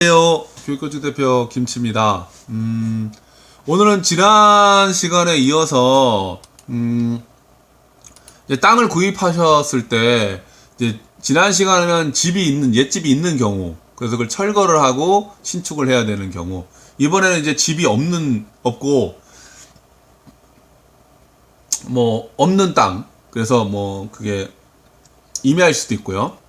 안녕하세요. 교육거주 대표 김치입니다. 오늘은 지난 시간에 이어서 이제 땅을 구입하셨을 때 이제 지난 시간에는 옛집이 있는 경우, 그래서 그걸 철거를 하고 신축을 해야 되는 경우, 이번에는 이제 집이 없고 뭐 없는 땅, 그래서 뭐 그게 임야일 수도 있고요,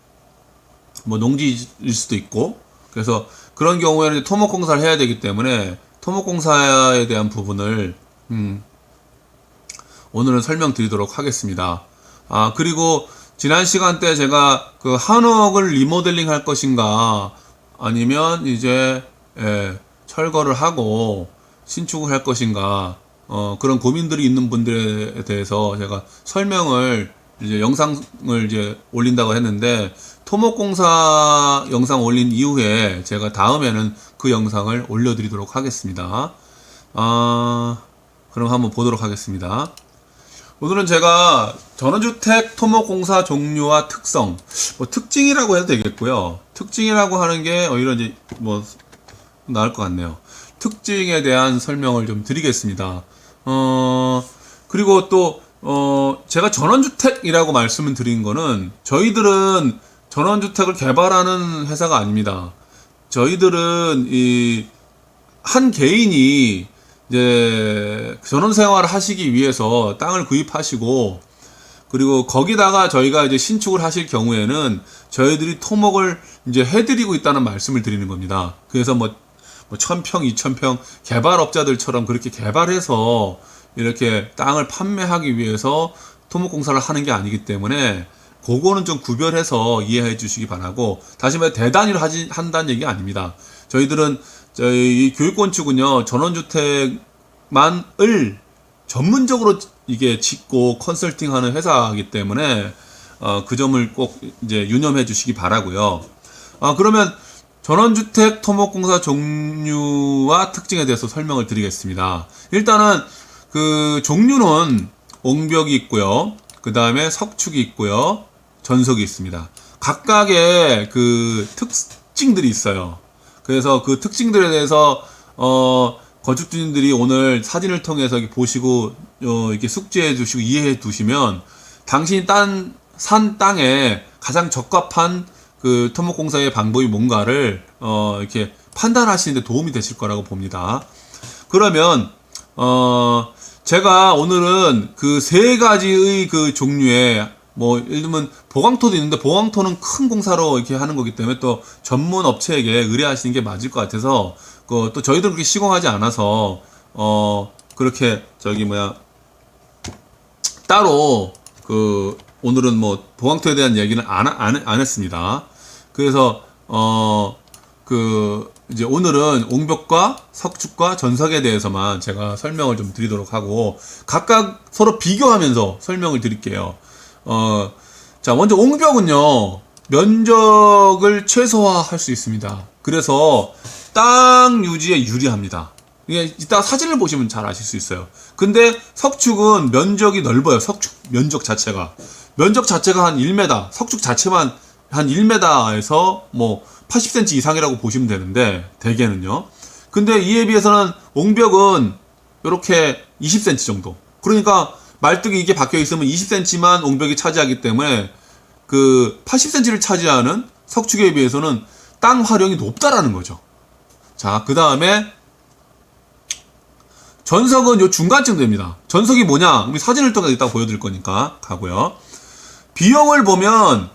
뭐 농지일 수도 있고, 그래서 그런 경우에는 토목공사를 해야 되기 때문에 토목공사에 대한 부분을 오늘은 설명드리도록 하겠습니다. 그리고 지난 시간 때 제가 그 한옥을 리모델링 할 것인가 아니면 이제 철거를 하고 신축을 할 것인가, 그런 고민들이 있는 분들에 대해서 제가 설명을 이제 영상을 이제 올린다고 했는데, 토목공사 영상 올린 이후에 제가 다음에는 그 영상을 올려드리도록 하겠습니다. 그럼 한번 보도록 하겠습니다. 오늘은 제가 전원주택 토목공사 종류와 특성, 뭐 특징이라고 해도 되겠고요. 특징이라고 하는 게 오히려 이제 뭐 나을 것 같네요. 특징에 대한 설명을 좀 드리겠습니다. 그리고 또 제가 전원주택이라고 말씀을 드린 거는, 저희들은 전원주택을 개발하는 회사가 아닙니다. 저희들은 한 개인이 이제 전원생활을 하시기 위해서 땅을 구입하시고, 그리고 거기다가 저희가 이제 신축을 하실 경우에는 저희들이 토목을 이제 해드리고 있다는 말씀을 드리는 겁니다. 그래서 뭐 1000평, 2000평 개발업자들처럼 그렇게 개발해서 이렇게 땅을 판매하기 위해서 토목공사를 하는 게 아니기 때문에 그거는 좀 구별해서 이해해 주시기 바라고, 다시 말해 대단위로 한다는 얘기 아닙니다. 저희들은 저희 교육건축은요, 전원주택만을 전문적으로 이게 짓고 컨설팅하는 회사이기 때문에 그 점을 꼭 이제 유념해 주시기 바라고요. 그러면 전원주택 토목공사 종류와 특징에 대해서 설명을 드리겠습니다. 일단은 그 종류는 옹벽이 있고요, 그 다음에 석축이 있고요, 전석이 있습니다. 각각의 그 특징들이 있어요. 그래서 그 특징들에 대해서 건축주님들이 오늘 사진을 통해서 보시고 이렇게 숙지해 두시고 이해해 두시면, 당신이 산 땅에 가장 적합한 그 토목공사의 방법이 뭔가를 이렇게 판단하시는 데 도움이 되실 거라고 봅니다. 그러면 제가 오늘은 그 세 가지의 그 종류의, 뭐 예를 들면 보강토도 있는데, 보강토는 큰 공사로 이렇게 하는 거기 때문에 또 전문 업체에게 의뢰하시는 게 맞을 것 같아서, 또 저희도 그렇게 시공하지 않아서 그렇게 따로 오늘은 뭐 보강토에 대한 얘기는 안 했습니다. 그래서 이제 오늘은 옹벽과 석축과 전석에 대해서만 제가 설명을 좀 드리도록 하고, 각각 서로 비교하면서 설명을 드릴게요. 자, 먼저 옹벽은요, 면적을 최소화할 수 있습니다. 그래서 땅 유지에 유리합니다. 이게 이따 사진을 보시면 잘 아실 수 있어요. 근데 석축은 면적이 넓어요. 석축 면적 자체가 한 1m, 석축 자체만 한 1m에서 뭐 80cm 이상이라고 보시면 되는데, 대개는요. 근데 이에 비해서는 옹벽은 이렇게 20cm 정도. 그러니까 말뚝이 이게 박혀 있으면 20cm만 옹벽이 차지하기 때문에 그 80cm를 차지하는 석축에 비해서는 땅 활용이 높다라는 거죠. 자, 그 다음에 전석은 요 중간쯤 됩니다. 전석이 뭐냐? 우리 사진을 통해서 이따 보여드릴 거니까 가고요. 비용을 보면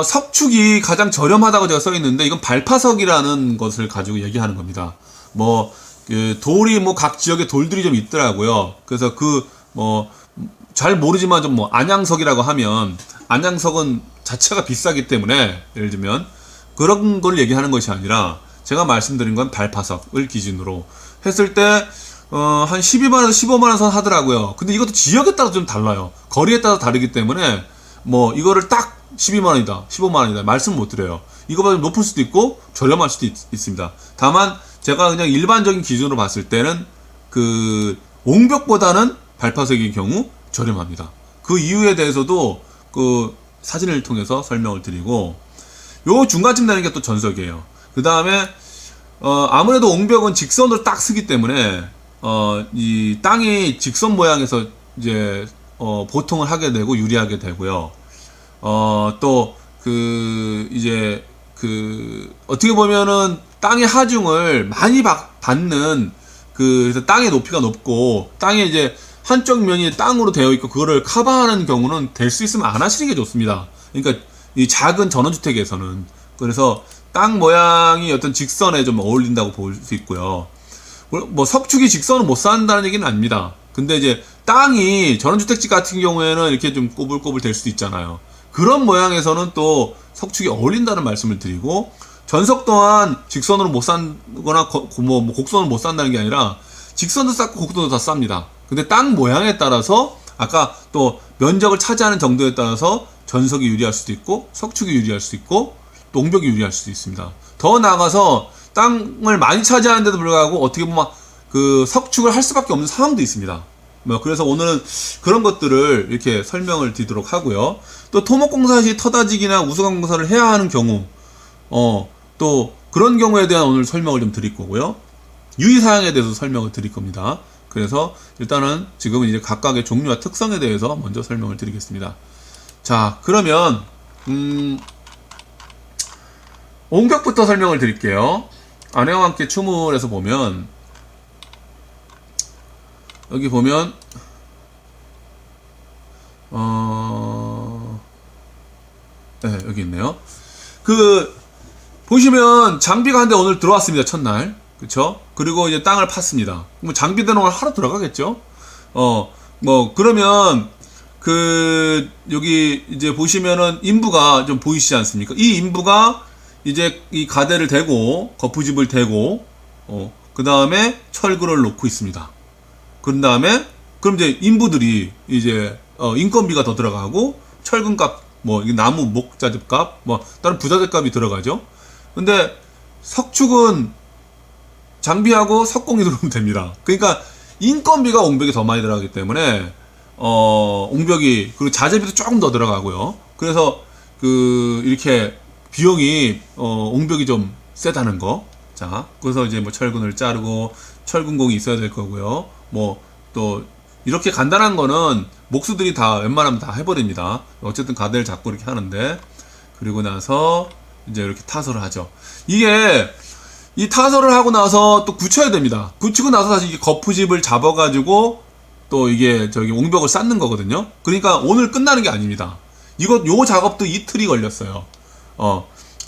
석축이 가장 저렴하다고 제가 써 있는데, 이건 발파석이라는 것을 가지고 얘기하는 겁니다. 돌이 각 지역에 돌들이 좀 있더라고요. 그래서 잘 모르지만 좀 안양석이라고 하면, 안양석은 자체가 비싸기 때문에, 예를 들면 그런 걸 얘기하는 것이 아니라, 제가 말씀드린 건 발파석을 기준으로 했을 때 한 12만원에서 15만원 선 하더라고요. 근데 이것도 지역에 따라 좀 달라요. 거리에 따라 다르기 때문에 이거를 딱 12만원이다 15만원이다 말씀 못 드려요. 이거보다 높을 수도 있고 저렴할 수도 있습니다. 다만 제가 그냥 일반적인 기준으로 봤을 때는 그 옹벽보다는 발파석의 경우 저렴합니다. 그 이유에 대해서도 그 사진을 통해서 설명을 드리고, 요 중간쯤 되는 게 또 전석이에요. 그 다음에 아무래도 옹벽은 직선으로 딱 쓰기 때문에 이 땅이 직선 모양에서 이제 보통을 하게 되고 유리하게 되고요. 또 이제 어떻게 보면은 땅의 하중을 많이 받는 그래서 땅의 높이가 높고 땅에 이제 한쪽 면이 땅으로 되어 있고 그거를 커버하는 경우는 될 수 있으면 안 하시는 게 좋습니다. 그러니까 이 작은 전원주택에서는 그래서 땅 모양이 어떤 직선에 좀 어울린다고 볼 수 있고요. 뭐 석축이 직선을 못 쌓는다는 얘기는 아닙니다. 근데 이제 땅이 전원주택지 같은 경우에는 이렇게 좀 꼬불꼬불 될 수도 있잖아요. 그런 모양에서는 또 석축이 어울린다는 말씀을 드리고, 전석 또한 직선으로 못 쌓거나 곡선으로 못 쌓는다는 게 아니라 직선도 쌓고 곡선도 다 쌉니다. 근데 땅 모양에 따라서 아까 또 면적을 차지하는 정도에 따라서 전석이 유리할 수도 있고 석축이 유리할 수도 있고 또 옹벽이 유리할 수도 있습니다. 더 나아가서 땅을 많이 차지하는데도 불구하고 어떻게 보면 그 석축을 할 수밖에 없는 상황도 있습니다. 그래서 오늘은 그런 것들을 이렇게 설명을 드리도록 하고요. 또 토목공사 시 터다지기나 우수강 공사를 해야 하는 경우, 또 그런 경우에 대한 오늘 설명을 좀 드릴 거고요. 유의사항에 대해서 설명을 드릴 겁니다. 그래서 일단은 지금은 이제 각각의 종류와 특성에 대해서 먼저 설명을 드리겠습니다. 자, 그러면 옹벽부터 설명을 드릴게요. 아내와 함께 추물에서 보면 여기 보면 네, 여기 있네요. 보시면 장비가 한 대 오늘 들어왔습니다. 첫날. 그쵸? 그리고 이제 땅을 팠습니다. 뭐 장비 대놓고 하루 들어가겠죠? 그러면 여기 이제 보시면은 인부가 좀 보이시지 않습니까? 이 인부가 이제 이 가대를 대고 거푸집을 대고 그 다음에 철근을 놓고 있습니다. 그런 다음에 그럼 이제 인부들이 이제 인건비가 더 들어가고 철근값, 나무 목자재값, 다른 부자재값이 들어가죠. 근데 석축은 장비하고 석공이 들어오면 됩니다. 그러니까 인건비가 옹벽이 더 많이 들어가기 때문에 옹벽이, 그리고 자재비도 조금 더 들어가고요. 그래서 이렇게 비용이 옹벽이 좀 세다는 거. 자, 그래서 이제 철근을 자르고 철근공이 있어야 될 거고요. 또 이렇게 간단한 거는 목수들이 다 웬만하면 다 해버립니다. 어쨌든 가대를 잡고 이렇게 하는데, 그리고 나서 이제 이렇게 타설을 하죠. 이 타설을 하고 나서 또 굳혀야 됩니다. 굳히고 나서 다시 이게 거푸집을 잡아가지고 또 이게 옹벽을 쌓는 거거든요. 그러니까 오늘 끝나는 게 아닙니다. 요 작업도 이틀이 걸렸어요.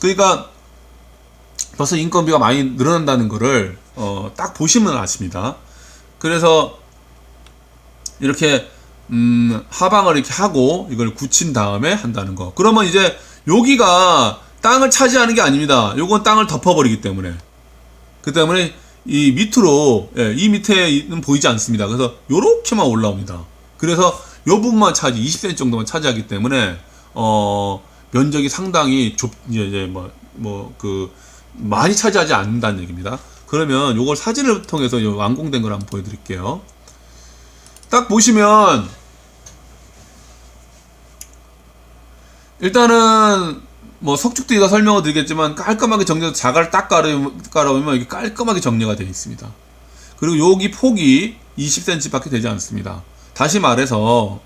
그러니까 벌써 인건비가 많이 늘어난다는 거를 딱 보시면 아십니다. 그래서 이렇게 하방을 이렇게 하고 이걸 굳힌 다음에 한다는 거. 그러면 이제 여기가 땅을 차지하는 게 아닙니다. 요건 땅을 덮어버리기 때문에. 그 때문에 이 밑으로, 이 밑에는 보이지 않습니다. 그래서 요렇게만 올라옵니다. 그래서 요 부분만 20cm 정도만 차지하기 때문에 면적이 상당히 많이 차지하지 않는다는 얘기입니다. 그러면 요걸 사진을 통해서 완공된 걸 한번 보여드릴게요. 딱 보시면 일단은 석축도 이거 설명을 드리겠지만 깔끔하게 정리해서 자갈을 딱 깔아보면 이게 깔끔하게 정리가 되어 있습니다. 그리고 여기 폭이 20cm 밖에 되지 않습니다. 다시 말해서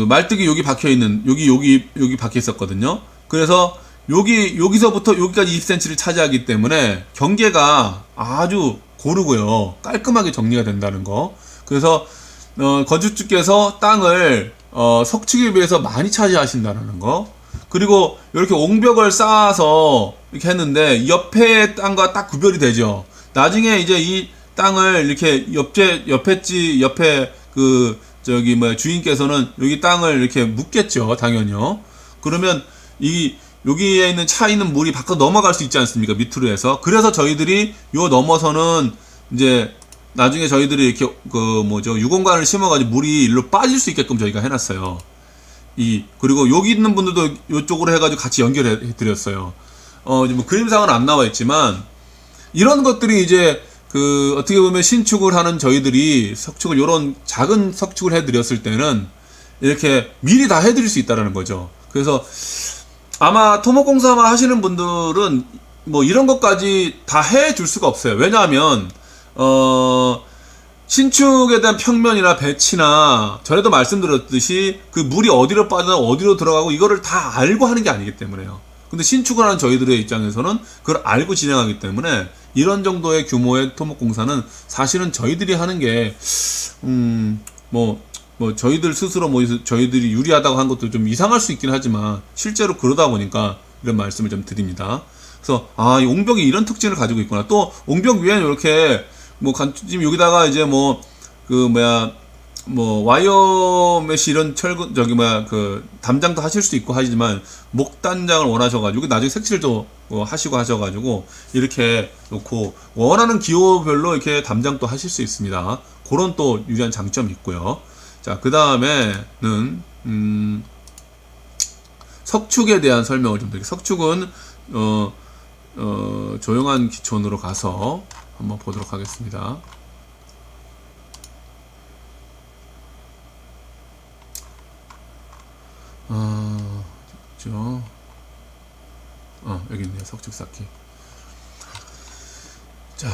말뚝이 여기 박혀 있는 여기 박혀 있었거든요. 그래서 여기서부터 여기까지 20cm를 차지하기 때문에 경계가 아주 고르고요, 깔끔하게 정리가 된다는 거. 그래서 건축주께서 땅을 석축에 비해서 많이 차지하신다는 거. 그리고 이렇게 옹벽을 쌓아서 이렇게 했는데 옆에 땅과 딱 구별이 되죠. 나중에 이제 이 땅을 이렇게 옆에 주인께서는 여기 땅을 이렇게 묻겠죠, 당연히요. 그러면 여기에 있는 차 있는 물이 밖으로 넘어갈 수 있지 않습니까, 밑으로 해서. 그래서 저희들이 요 넘어서는 이제 나중에 저희들이 이렇게 유공관을 심어가지고 물이 일로 빠질 수 있게끔 저희가 해놨어요. 그리고 여기 있는 분들도 이쪽으로 해가지고 같이 연결해 드렸어요. 그림상은 안 나와 있지만 이런 것들이 이제 어떻게 보면 신축을 하는 저희들이 석축을, 요런 작은 석축을 해드렸을 때는 이렇게 미리 다 해드릴 수 있다라는 거죠. 그래서 아마 토목공사만 하시는 분들은 뭐 이런 것까지 다 해줄 수가 없어요. 왜냐하면 신축에 대한 평면이나 배치나 전에도 말씀드렸듯이 그 물이 어디로 빠져 어디로 들어가고 이거를 다 알고 하는 게 아니기 때문에요. 근데 신축을 하는 저희들의 입장에서는 그걸 알고 진행하기 때문에 이런 정도의 규모의 토목공사는 사실은 저희들이 하는 게 저희들 스스로 저희들이 유리하다고 한 것도 좀 이상할 수 있긴 하지만 실제로 그러다 보니까 이런 말씀을 좀 드립니다. 그래서 이 옹벽이 이런 특징을 가지고 있구나. 또 옹벽 위에는 이렇게 지금 여기다가 이제 와이어 메시 이런 담장도 하실 수 있고 하지만 목단장을 원하셔가지고 나중에 색칠도 하시고 하셔가지고 이렇게 놓고 원하는 기호별로 이렇게 담장도 하실 수 있습니다. 그런 또 유리한 장점이 있고요. 자, 그 다음에는 석축에 대한 설명을 좀 드릴게요. 석축은 조용한 기촌으로 가서 한번 보도록 하겠습니다. 여기 있네요. 석축 쌓기. 자,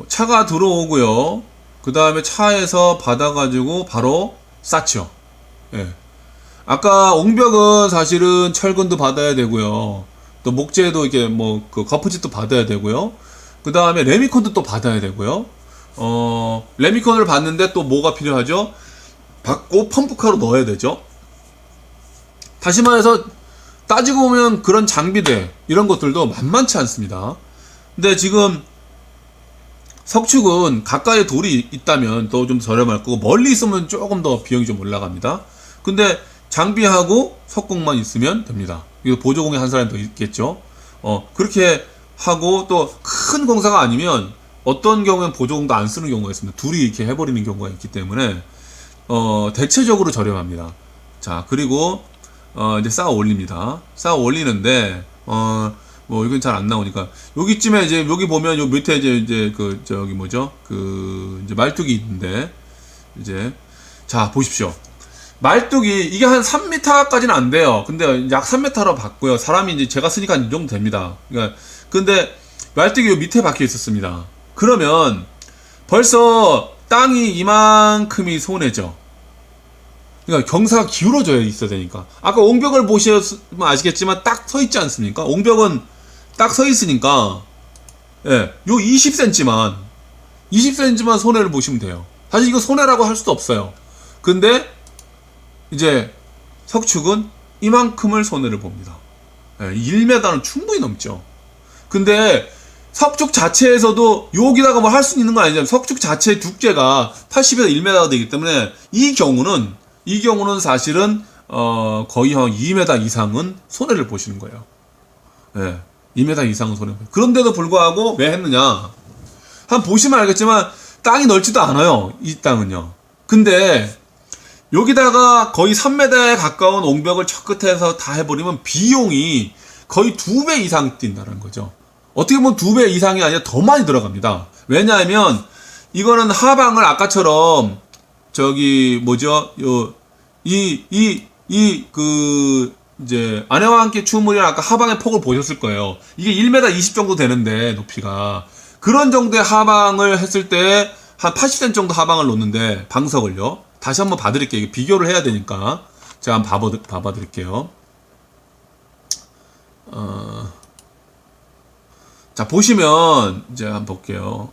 차가 들어오고요. 그 다음에 차에서 받아가지고 바로 쌓죠. 예. 아까 옹벽은 사실은 철근도 받아야 되고요. 또 목재도 이렇게 거푸집도 받아야 되고요. 그 다음에 레미콘도 또 받아야 되고요. 레미콘을 받는데 또 뭐가 필요하죠? 받고 펌프카로 넣어야 되죠. 다시 말해서 따지고 보면 그런 장비들 이런 것들도 만만치 않습니다. 근데 지금 석축은 가까이에 돌이 있다면 또 좀 저렴할 거고 멀리 있으면 조금 더 비용이 좀 올라갑니다. 근데 장비하고 석공만 있으면 됩니다. 이거 보조공에 한 사람이 더 있겠죠. 그렇게 하고 또 큰 공사가 아니면 어떤 경우엔 보조공도 안 쓰는 경우가 있습니다. 둘이 이렇게 해버리는 경우가 있기 때문에 대체적으로 저렴합니다. 자, 그리고 이제 쌓아 올립니다. 쌓아 올리는데 이건 잘 안 나오니까 여기쯤에 이제 여기 보면 요 밑에 이제 이제 말뚝이 있는데 이제 자 보십시오. 말뚝이 이게 한 3m까지는 안 돼요. 근데 약 3m로 봤고요. 사람이 이제 제가 쓰니까 이 정도 됩니다. 그러니까 근데 말뚝이 요 밑에 박혀 있었습니다. 그러면 벌써 땅이 이만큼이 손해죠. 그러니까 경사가 기울어져 있어야 되니까. 아까 옹벽을 보시면 아시겠지만 딱 서 있지 않습니까? 옹벽은 딱 서 있으니까 요 20cm만 손해를 보시면 돼요. 사실 이거 손해라고 할 수도 없어요. 근데 이제 석축은 이만큼을 손해를 봅니다. 1m는 충분히 넘죠. 근데 석축 자체에서도 여기다가 할 수 있는 건 아니잖아요. 석축 자체의 두께가 80에서 1m가 되기 때문에 이 경우는 사실은 거의 한 2m 이상은 손해를 보시는 거예요. 2m 이상은 손해. 그런데도 불구하고 왜 했느냐? 보시면 알겠지만 땅이 넓지도 않아요. 이 땅은요. 근데 여기다가 거의 3m에 가까운 옹벽을 첫 끝에서 다 해버리면 비용이 거의 2배 이상 뛴다는 거죠. 어떻게 보면 2배 이상이 아니라 더 많이 들어갑니다. 왜냐하면 이거는 하방을 아까처럼 이제 아내와 함께 추물이랑 아까 하방의 폭을 보셨을 거예요. 이게 1m 20 정도 되는데 높이가 그런 정도의 하방을 했을 때 한 80cm 정도 하방을 놓는데 방석을요. 다시 한번 봐드릴게요. 이게 비교를 해야 되니까 제가 한번 봐드릴게요. 자 보시면 이제 한번 볼게요.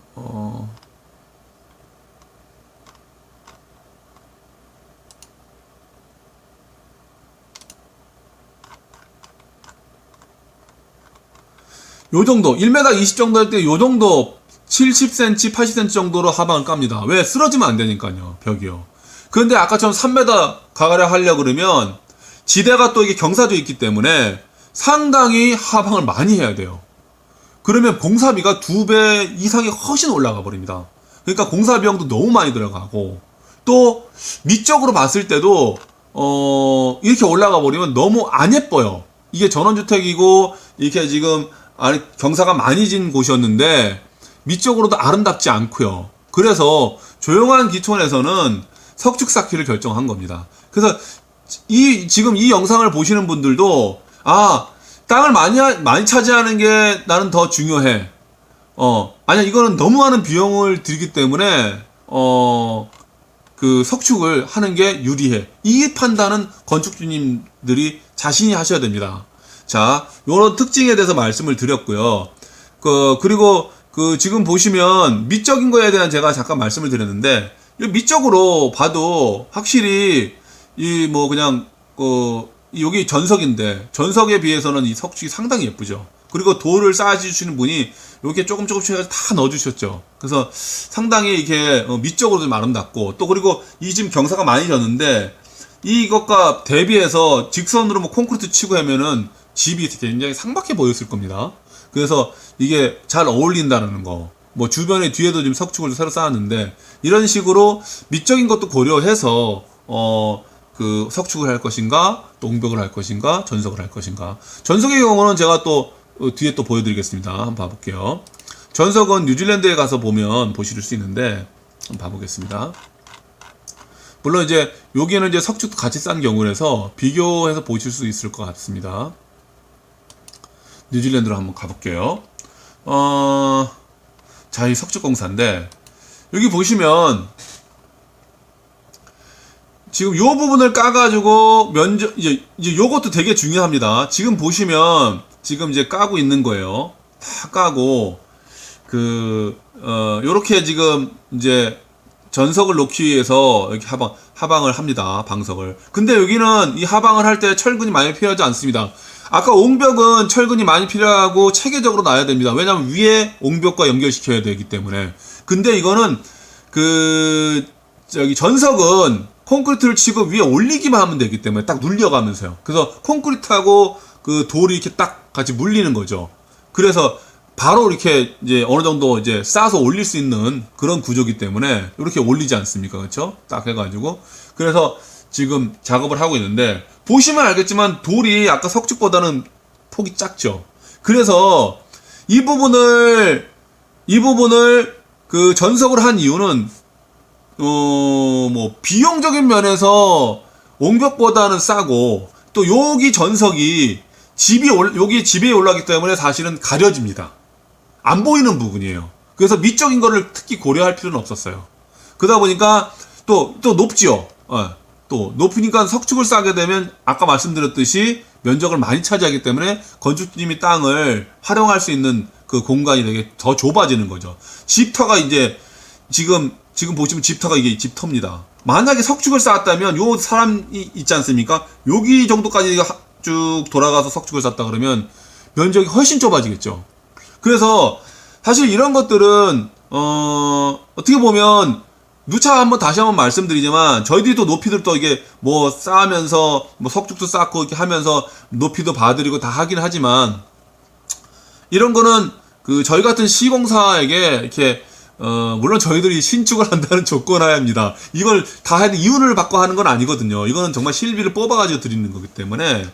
요 정도 1m 20 정도 할 때 요 정도 70cm 80cm 정도로 하방을 깝니다. 왜? 쓰러지면 안 되니까요. 벽이요. 그런데 아까처럼 3m 가가려 하려고 그러면 지대가 또 이게 경사져 있기 때문에 상당히 하방을 많이 해야 돼요. 그러면 공사비가 2배 이상이 훨씬 올라가 버립니다. 그러니까 공사 비용도 너무 많이 들어가고 또 미적으로 봤을 때도 이렇게 올라가 버리면 너무 안 예뻐요. 이게 전원주택이고 이렇게 지금 경사가 많이 진 곳이었는데 미적으로도 아름답지 않고요. 그래서 조용한 기촌에서는 석축 쌓기를 결정한 겁니다. 그래서 지금 이 영상을 보시는 분들도 아, 땅을 많이 차지하는 게 나는 더 중요해. 아니야, 이거는 너무 많은 비용을 들이기 때문에, 그 석축을 하는 게 유리해. 이 판단은 건축주님들이 자신이 하셔야 됩니다. 자, 요런 특징에 대해서 말씀을 드렸고요. 그리고 지금 보시면 미적인 거에 대한 제가 잠깐 말씀을 드렸는데, 이 미적으로 봐도 확실히 이 뭐 그냥 여기 전석인데 전석에 비해서는 이 석축이 상당히 예쁘죠. 그리고 돌을 쌓아주시는 분이 이렇게 조금씩 해서 다 넣어주셨죠. 그래서 상당히 이렇게 미적으로 좀 아름답고, 또 그리고 이 지금 경사가 많이 졌는데 이것과 대비해서 직선으로 뭐 콘크리트 치고 하면은 집이 굉장히 상박해 보였을 겁니다. 그래서 이게 잘 어울린다는 거. 뭐 주변에 뒤에도 지금 석축을 새로 쌓았는데 이런 식으로 미적인 것도 고려해서 그 석축을 할 것인가, 또 옹벽을 할 것인가, 전석을 할 것인가. 전석의 경우는 제가 또 뒤에 또 보여드리겠습니다. 한번 봐볼게요. 전석은 뉴질랜드에 가서 보면 보실 수 있는데 한번 봐보겠습니다. 물론 이제 여기는 이제 석축도 같이 싼 경우라서 비교해서 보실 수 있을 것 같습니다. 뉴질랜드로 한번 가볼게요. 자, 이 석축공사인데 여기 보시면 지금 요 부분을 까가지고 이제 요것도 되게 중요합니다. 지금 보시면 지금 이제 까고 있는 거예요. 다 까고 요렇게 지금 이제 전석을 놓기 위해서 이렇게 하방을 합니다. 방석을. 근데 여기는 이 하방을 할 때 철근이 많이 필요하지 않습니다. 아까 옹벽은 철근이 많이 필요하고 체계적으로 놔야 됩니다. 왜냐하면 위에 옹벽과 연결시켜야 되기 때문에. 근데 이거는 전석은 콘크리트를 치고 위에 올리기만 하면 되기 때문에 딱 눌려가면서요. 그래서 콘크리트하고 그 돌이 이렇게 딱 같이 물리는 거죠. 그래서 바로 이렇게 이제 어느 정도 이제 쌓아서 올릴 수 있는 그런 구조기 때문에 이렇게 올리지 않습니까? 그렇죠? 딱 해가지고. 그래서 지금 작업을 하고 있는데 보시면 알겠지만 돌이 아까 석축보다는 폭이 작죠. 그래서 이 부분을 그 전석을 한 이유는 뭐 비용적인 면에서 옹벽보다는 싸고, 또 여기 전석이 여기 집에 올라가기 때문에 사실은 가려집니다. 안 보이는 부분이에요. 그래서 미적인 거를 특히 고려할 필요는 없었어요. 그러다 보니까 또 높지요. 또 높으니까 석축을 쌓게 되면 아까 말씀드렸듯이 면적을 많이 차지하기 때문에 건축주님이 땅을 활용할 수 있는 그 공간이 되게 더 좁아지는 거죠. 집터가 이제 지금 보시면 집터가 이게 집터입니다. 만약에 석축을 쌓았다면 요 사람이 있지 않습니까? 여기 정도까지 쭉 돌아가서 석축을 쌓았다 그러면 면적이 훨씬 좁아지겠죠. 그래서 사실 이런 것들은 어떻게 보면 누차 다시 한번 말씀드리지만 저희들이 또 높이들 또 이게 뭐 쌓으면서 뭐 석축도 쌓고 이렇게 하면서 높이도 봐드리고 다 하긴 하지만, 이런 거는 저희 같은 시공사에게 이렇게 물론 저희들이 신축을 한다는 조건 하에입니다. 이걸 다 하는 이윤을 받고 하는 건 아니거든요. 이거는 정말 실비를 뽑아가지고 드리는 거기 때문에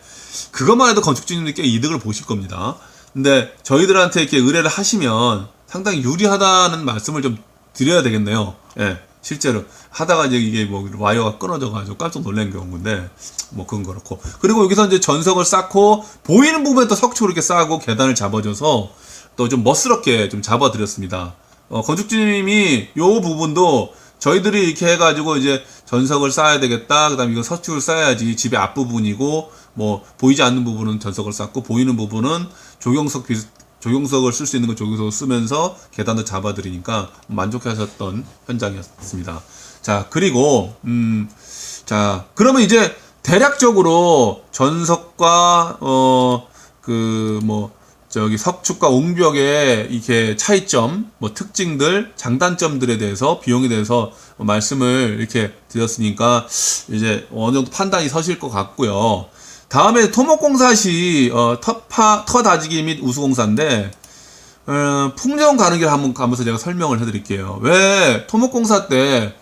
그것만 해도 건축주님들께 이득을 보실 겁니다. 근데 저희들한테 이렇게 의뢰를 하시면 상당히 유리하다는 말씀을 좀 드려야 되겠네요. 예, 실제로 하다가 이제 이게 뭐 와이어가 끊어져가지고 깜짝 놀란 경우인데, 뭐 그건 그렇고. 그리고 여기서 이제 전석을 쌓고 보이는 부분에 또 석축을 이렇게 쌓고 계단을 잡아줘서 또 좀 멋스럽게 좀 잡아드렸습니다. 건축주님이 요 부분도 저희들이 이렇게 해가지고 이제 전석을 쌓아야 되겠다. 그 다음에 이거 석축을 쌓아야지 집의 앞부분이고, 뭐 보이지 않는 부분은 전석을 쌓고 보이는 부분은 조경석을 쓸 수 있는 건 조경석을 쓰면서 계단도 잡아드리니까 만족하셨던 현장이었습니다. 자, 그리고 자, 그러면 이제 대략적으로 전석과 석축과 옹벽의 이렇게 차이점, 뭐 특징들, 장단점들에 대해서, 비용에 대해서 말씀을 이렇게 드렸으니까 이제 어느 정도 판단이 서실 것 같고요. 다음에 토목공사 시 터 다지기 및 우수공사인데, 풍경 가는 길 한번 가면서 제가 설명을 해드릴게요. 왜 토목공사 때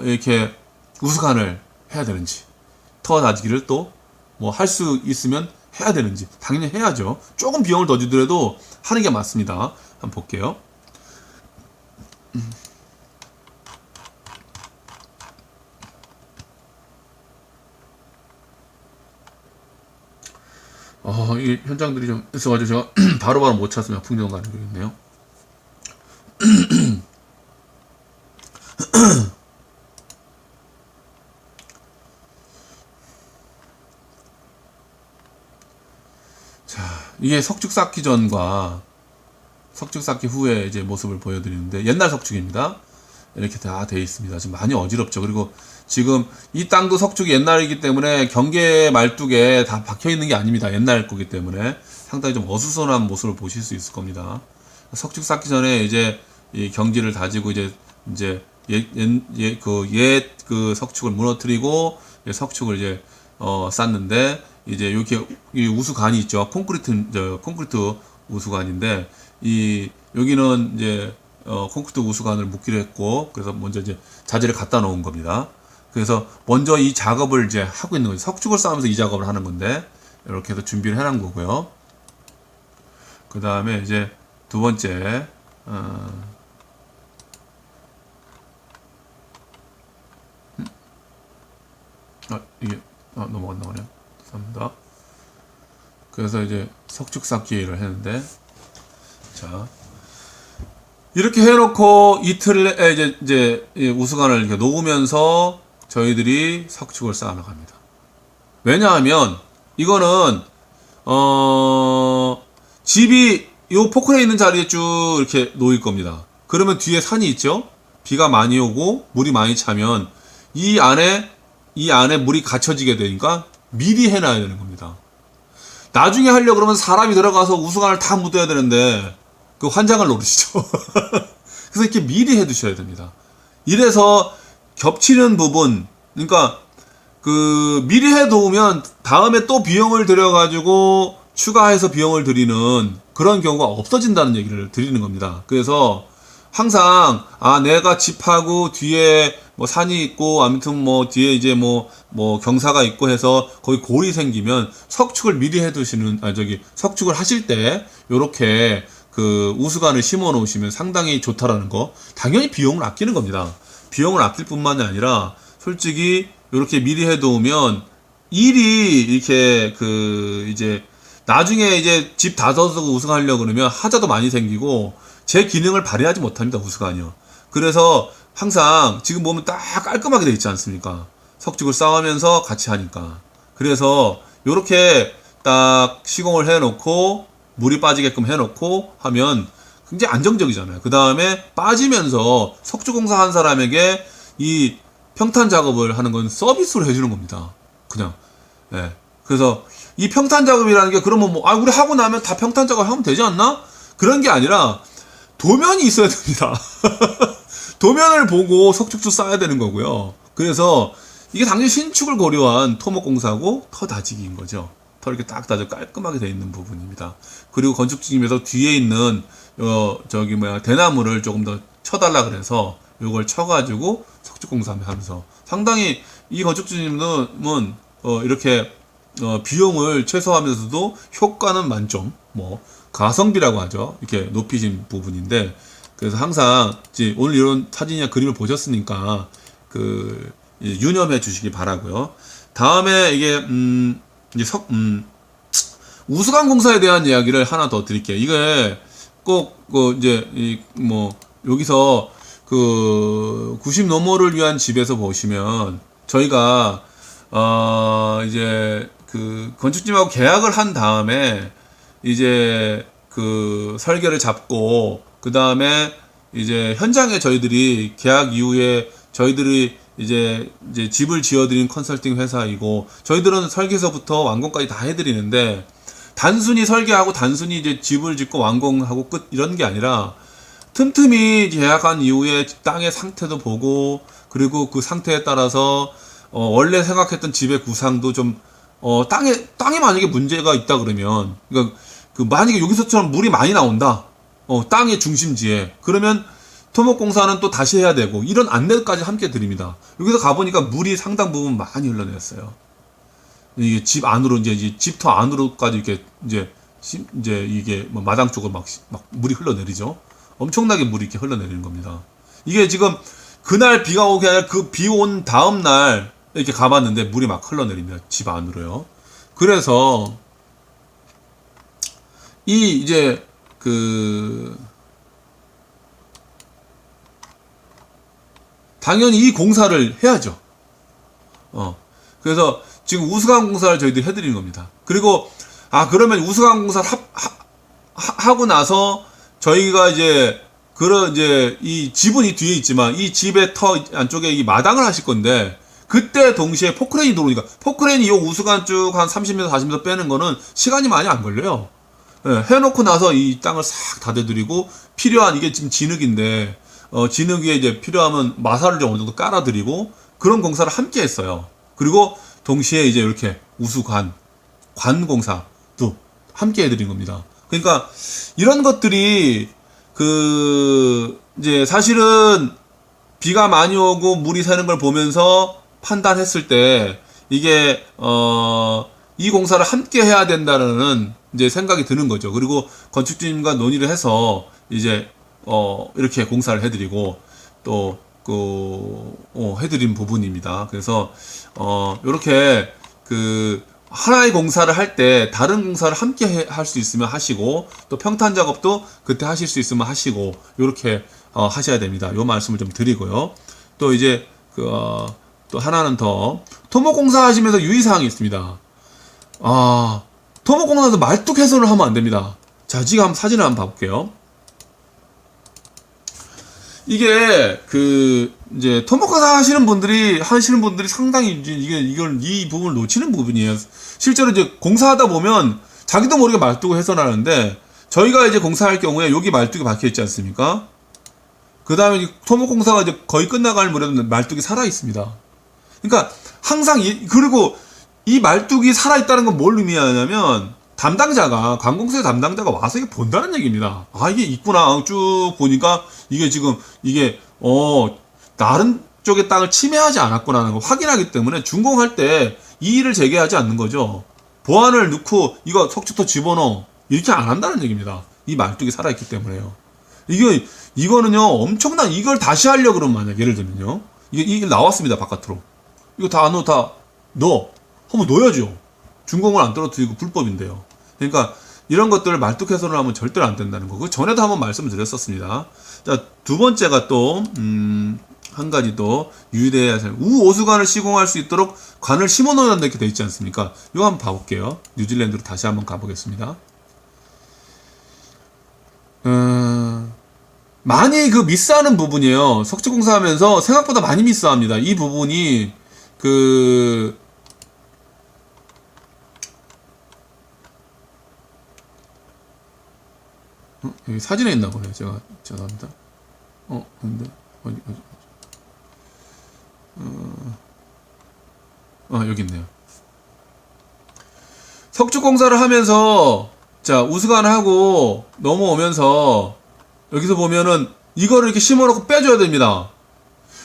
이렇게 우수관을 해야 되는지, 터 다지기를 또 뭐 할 수 있으면 해야 되는지, 당연히 해야죠. 조금 비용을 더 주더라도 하는 게 맞습니다. 한번 볼게요. 이게 현장들이 좀 있어가지고 제가 바로바로 못 찾으면 풍경 가는 게 있네요. 자, 이게 석축 쌓기 전과 석축 쌓기 후에 이제 모습을 보여드리는데 옛날 석축입니다. 이렇게 다 되어 있습니다. 지금 많이 어지럽죠. 그리고 지금 이 땅도 석축이 옛날이기 때문에 경계 말뚝에 다 박혀 있는 게 아닙니다. 옛날 거기 때문에 상당히 좀 어수선한 모습을 보실 수 있을 겁니다. 석축 쌓기 전에 이제 이 경지를 다지고 이제 그 석축을 무너뜨리고 석축을 이제 쌓는데 이제 이렇게 이 우수관이 있죠. 콘크리트 우수관인데 여기는 이제 콘크리트 우수관을 묶기로 했고, 그래서 먼저 이제 자재를 갖다 놓은 겁니다. 그래서 먼저 이 작업을 이제 하고 있는 거죠. 석축을 쌓으면서 이 작업을 하는 건데, 이렇게 해서 준비를 해놓은 거고요. 그 다음에 이제 두 번째, 이게, 넘어갔네요. 죄송합니다. 그래서 이제 석축 쌓기를 했는데, 자, 이렇게 해놓고 이틀에 이제 우수관을 이렇게 놓으면서 저희들이 석축을 쌓아 나갑니다. 왜냐하면 이거는 집이 요 포크레인 있는 자리에 쭉 이렇게 놓일 겁니다. 그러면 뒤에 산이 있죠. 비가 많이 오고 물이 많이 차면 이 안에 물이 갇혀지게 되니까 미리 해놔야 되는 겁니다. 나중에 하려고 그러면 사람이 들어가서 우수관을 다 묻어야 되는데 그 환장을 노리시죠. 그래서 이렇게 미리 해두셔야 됩니다. 이래서 겹치는 부분, 그러니까 그 미리 해두면 다음에 또 비용을 들여가지고 추가해서 비용을 들이는 그런 경우가 없어진다는 얘기를 드리는 겁니다. 그래서 항상 내가 집하고 뒤에 뭐 산이 있고 아무튼 뭐 뒤에 이제 뭐 경사가 있고 해서 거기 골이 생기면 석축을 미리 해두시는 석축을 하실 때 요렇게 그 우수관을 심어 놓으시면 상당히 좋다라는 거. 당연히 비용을 아끼는 겁니다. 비용을 아낄 뿐만이 아니라 솔직히 이렇게 미리 해두면 일이 이렇게 이제 나중에 이제 집 다져서 우수관하려고 그러면 하자도 많이 생기고 제 기능을 발휘하지 못합니다. 우수관이요. 그래서 항상 지금 보면 딱 깔끔하게 돼 있지 않습니까? 석축을 쌓으면서 같이 하니까. 그래서 이렇게 딱 시공을 해놓고 물이 빠지게끔 해놓고 하면 굉장히 안정적이잖아요. 그 다음에 빠지면서 석주공사 한 사람에게 이 평탄 작업을 하는 건 서비스로 해주는 겁니다. 그냥. 예. 그래서 이 평탄 작업이라는 게 그러면 우리 하고 나면 다 평탄 작업 하면 되지 않나? 그런 게 아니라 도면이 있어야 됩니다. 도면을 보고 석축도 쌓아야 되는 거고요. 그래서 이게 당연히 신축을 고려한 토목공사고 터 다지기인 거죠. 이렇게 딱 다져 깔끔하게 되어 있는 부분입니다. 그리고 건축직임에서 뒤에 있는 대나무를 조금 더 쳐달라 그래서 요걸 쳐가지고 석축공사하면서 상당히 이 건축직임은 이렇게 비용을 최소화하면서도 효과는 만점, 가성비라고 하죠. 이렇게 높이신 부분인데, 그래서 항상 오늘 이런 사진이나 그림을 보셨으니까 유념해 주시기 바라고요. 다음에 이게 우수관 공사에 대한 이야기를 하나 더 드릴게요. 이게 꼭 여기서 90 노모를 위한 집에서 보시면 저희가 이제 건축팀하고 계약을 한 다음에 이제 설계를 잡고 그 다음에 이제 현장에 저희들이 계약 이후에 저희들이 이제 집을 지어드린 컨설팅 회사이고 저희들은 설계서부터 완공까지 다 해드리는데 단순히 설계하고 단순히 이제 집을 짓고 완공하고 끝 이런 게 아니라 틈틈이 계약한 이후에 땅의 상태도 보고 그리고 그 상태에 따라서 원래 생각했던 집의 구상도 좀 땅에 만약에 문제가 있다 그러면 그러니까 만약에 여기서처럼 물이 많이 나온다 땅의 중심지에 그러면 토목공사는 또 다시 해야 되고 이런 안내까지 함께 드립니다. 여기서 가보니까 물이 상당 부분 많이 흘러내렸어요. 이게 집 안으로 이제 집터 안으로까지 이렇게 이제 이게 마당 쪽으로 막 물이 흘러내리죠. 엄청나게 물이 이렇게 흘러내리는 겁니다. 이게 지금 그날 비가 오게 아니라 그 비 온 다음 날 이렇게 가봤는데 물이 막 흘러내립니다. 집 안으로요. 그래서 이제 그 당연히 이 공사를 해야죠. 그래서 지금 우수관 공사를 저희들이 해드리는 겁니다. 그리고 그러면 우수관 공사를 하고 나서 저희가 이제 이 집은 이 뒤에 있지만 이 집의 터 안쪽에 이 마당을 하실 건데, 그때 동시에 포크레인이 들어오니까 포크레인이 이 우수관 쭉 한 30m 40m 빼는 거는 시간이 많이 안 걸려요. 해놓고 나서 이 땅을 싹 다대드리고, 필요한, 이게 지금 진흙인데 진흙 위에 이제 필요하면 마사를 좀 어느 정도 깔아드리고, 그런 공사를 함께 했어요. 그리고 동시에 이제 이렇게 우수관 공사도 함께 해드린 겁니다. 그러니까 이런 것들이 이제 사실은 비가 많이 오고 물이 새는 걸 보면서 판단했을 때 이게 이 공사를 함께 해야 된다는 이제 생각이 드는 거죠. 그리고 건축주님과 논의를 해서 이제 이렇게 공사를 해드리고 또 해드린 부분입니다. 그래서 이렇게 하나의 공사를 할 때 다른 공사를 함께 할 수 있으면 하시고, 또 평탄 작업도 그때 하실 수 있으면 하시고, 이렇게 하셔야 됩니다. 요 말씀을 좀 드리고요. 또 이제 또 하나는 더, 토목 공사 하시면서 유의사항이 있습니다. 토목 공사에서 말뚝 훼손을 하면 안 됩니다. 자, 지금 사진을 한번 봐볼게요. 이게 이제 토목공사 하시는 분들이 상당히 이 부분을 놓치는 부분이에요. 실제로 이제 공사하다 보면 자기도 모르게 말뚝을 훼손하는데, 저희가 이제 공사할 경우에 여기 말뚝이 박혀 있지 않습니까? 그 다음에 토목공사가 이제 거의 끝나갈 무렵에 말뚝이 살아 있습니다. 그러니까 항상 그리고 이 말뚝이 살아 있다는 건 뭘 의미하냐면, 관공서의 담당자가 와서 이게 본다는 얘기입니다. 이게 있구나. 쭉 보니까 이게 다른 쪽의 땅을 침해하지 않았구나라는 걸 확인하기 때문에 준공할 때 이의를 제기하지 않는 거죠. 보안을 넣고 이거 석축토 집어넣어, 이렇게 안 한다는 얘기입니다. 이 말뚝이 살아있기 때문에요. 이거는요, 엄청난, 이걸 다시 하려고 그러면, 만약 예를 들면요, 이게 나왔습니다, 바깥으로. 이거 다 넣어. 한번 넣어야죠. 준공을 안 떨어뜨리고 불법인데요. 그러니까 이런 것들을 말뚝 훼손을 하면 절대로 안 된다는 거. 그 전에도 한번 말씀을 드렸었습니다. 자, 두 번째가 또 한 가지 더 유의해야 할, 우오수관을 시공할 수 있도록 관을 심어 놓는다 이렇게 되어 있지 않습니까? 이거 한번 봐볼게요. 뉴질랜드로 다시 한번 가보겠습니다. 많이 미스하는 부분이에요. 석축공사하면서 생각보다 많이 미스합니다. 이 부분이 여기 사진에 있나 보네요. 죄송합니다. 근데 어디 여기 있네요. 석축공사를 하면서, 자, 우수관을 하고 넘어오면서 여기서 보면은 이거를 이렇게 심어놓고 빼줘야 됩니다.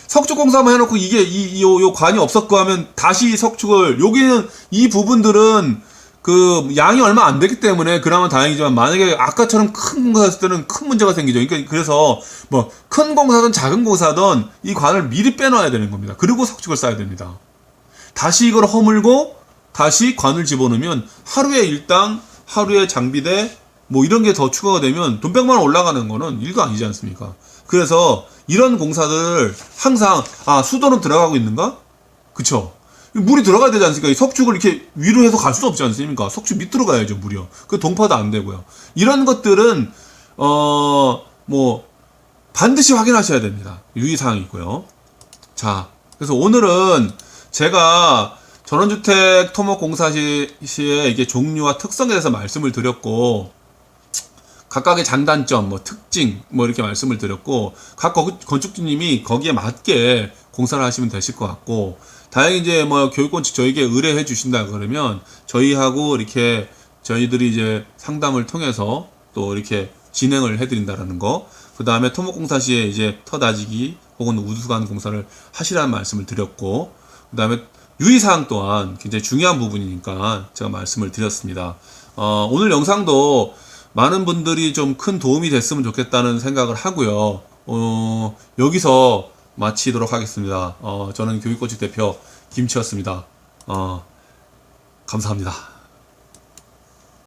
석축공사만 해놓고 이게 요 관이 없었고 하면 다시 석축을, 여기는 이 부분들은 양이 얼마 안 되기 때문에 그나마 다행이지만, 만약에 아까처럼 큰 공사 했을 때는 큰 문제가 생기죠. 그래서 큰 공사든 작은 공사든 이 관을 미리 빼놔야 되는 겁니다. 그리고 석축을 쌓아야 됩니다. 다시 이걸 허물고 다시 관을 집어넣으면 하루에 일당, 하루에 장비대 이런 게 더 추가가 되면 돈 100만 원 올라가는 거는 일도 아니지 않습니까? 그래서 이런 공사들 항상, 수도는 들어가고 있는가? 그쵸? 물이 들어가야 되지 않습니까? 이 석축을 이렇게 위로 해서 갈 수는 없지 않습니까? 석축 밑으로 가야죠, 물이요. 동파도 안 되고요. 이런 것들은, 반드시 확인하셔야 됩니다. 유의사항이 있고요. 자, 그래서 오늘은 제가 전원주택 토목공사 시의 이게 종류와 특성에 대해서 말씀을 드렸고, 각각의 장단점, 특징, 이렇게 말씀을 드렸고, 각 건축주님이 거기에 맞게 공사를 하시면 되실 것 같고, 다행히 이제 교육건축 저에게 의뢰해 주신다 그러면 저희하고 이렇게 저희들이 이제 상담을 통해서 또 이렇게 진행을 해드린다라는 거, 그 다음에 토목공사 시에 이제 터 다지기 혹은 우수관 공사를 하시라는 말씀을 드렸고, 그 다음에 유의사항 또한 굉장히 중요한 부분이니까 제가 말씀을 드렸습니다. 오늘 영상도 많은 분들이 좀 큰 도움이 됐으면 좋겠다는 생각을 하고요. 여기서 마치도록 하겠습니다. 저는 교육건축 대표 김치였습니다. 감사합니다.